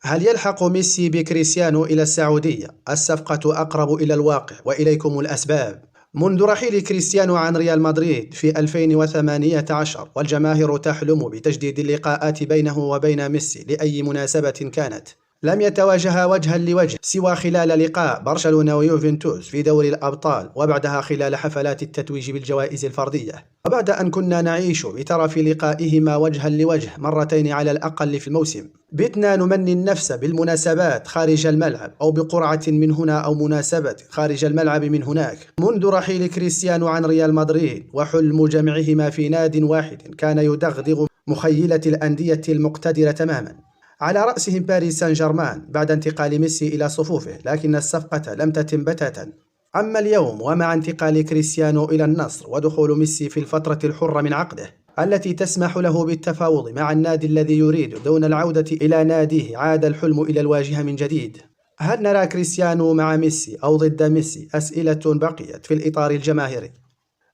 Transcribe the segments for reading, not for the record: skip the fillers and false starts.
هل يلحق ميسي بكريستيانو إلى السعودية؟ الصفقة أقرب إلى الواقع وإليكم الأسباب. منذ رحيل كريستيانو عن ريال مدريد في 2018 والجماهير تحلم بتجديد اللقاءات بينه وبين ميسي لأي مناسبة كانت، لم يتواجها وجها لوجه سوى خلال لقاء برشلونة ويوفنتوس في دوري الأبطال، وبعدها خلال حفلات التتويج بالجوائز الفردية. وبعد أن كنا نعيش بترف لقائهما وجها لوجه مرتين على الأقل في الموسم، بتنا نمني النفس بالمناسبات خارج الملعب أو بقرعة من هنا أو مناسبة خارج الملعب من هناك. منذ رحيل كريستيانو عن ريال مدريد وحلم جمعهما في ناد واحد كان يدغدغ مخيلة الأندية المقتدرة تماما، على رأسهم باريس سان جيرمان بعد انتقال ميسي إلى صفوفه، لكن الصفقة لم تتم بتاتا. أما اليوم ومع انتقال كريستيانو إلى النصر ودخول ميسي في الفترة الحرة من عقده التي تسمح له بالتفاوض مع النادي الذي يريد دون العودة إلى ناديه، عاد الحلم إلى الواجهة من جديد. هل نرى كريستيانو مع ميسي أو ضد ميسي؟ أسئلة بقيت في الإطار الجماهيري،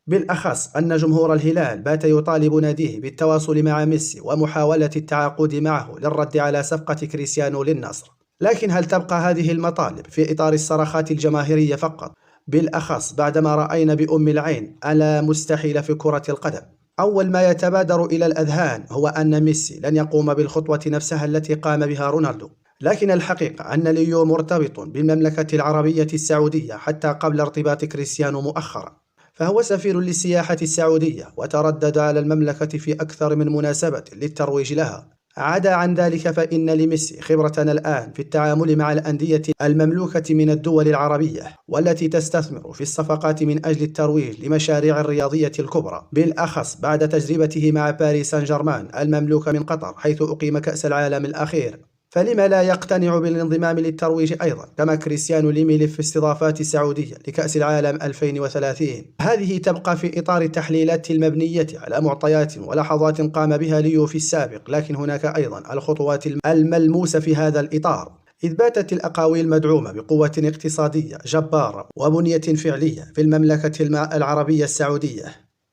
بالأخص أن جمهور الهلال بات يطالب ناديه بالتواصل مع ميسي ومحاولة التعاقد معه للرد على صفقة كريستيانو للنصر. لكن هل تبقى هذه المطالب في إطار الصرخات الجماهيرية فقط؟ بالأخص بعدما رأينا بأم العين ألا مستحيل في كرة القدم. أول ما يتبادر إلى الأذهان هو أن ميسي لن يقوم بالخطوة نفسها التي قام بها رونالدو، لكن الحقيقة أن ليو مرتبط بالمملكة العربية السعودية حتى قبل ارتباط كريستيانو مؤخرا، فهو سفير للسياحة السعودية وتردد على المملكة في أكثر من مناسبة للترويج لها. عدا عن ذلك فإن لميسي خبرة الآن في التعامل مع الأندية المملوكة من الدول العربية والتي تستثمر في الصفقات من أجل الترويج لمشاريع الرياضية الكبرى، بالأخص بعد تجربته مع باريس سان جيرمان المملوكة من قطر حيث أقيم كأس العالم الأخير. فلما لا يقتنع بالانضمام للترويج أيضا كما كريستيانو لميلف في استضافات السعودية لكأس العالم 2030؟ هذه تبقى في إطار التحليلات المبنية على معطيات ولحظات قام بها ليو في السابق، لكن هناك أيضا الخطوات الملموسة في هذا الإطار، إذ باتت الأقاويل مدعومة بقوة اقتصادية جبارة وبنية فعلية في المملكة العربية السعودية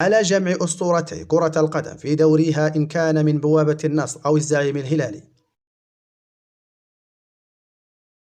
على جمع أسطورتي كرة القدم في دوريها إن كان من بوابة النصر أو الزعيم الهلالي.